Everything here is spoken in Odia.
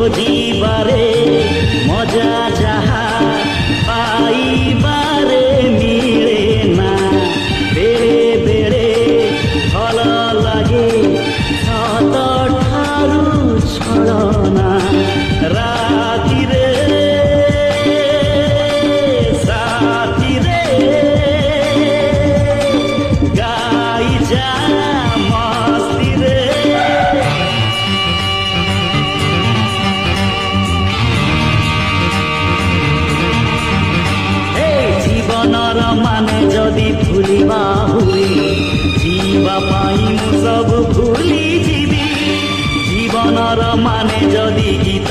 ଖୋଜିବାରେ ମଜା ଯାହା ପାଇବାରେ ମିଳେ ନା। ବେଳେ ବେଳେ ଭଲ ଲାଗେ ସତ ଠାରୁ ଛଳନା। ରାତିରେ ସାଥିରେ ଗାଇ ଯା ମସ୍ତିରେ। ଜୀବନର ମାନେ ଯଦି ଭୁଲିବା ହୁଏ ଯିବା ପାଇଁ ମୁଁ ସବୁ ଭୁଲି ଯିବି। ଜୀବନର ମାନେ ଯଦି ଗୀତ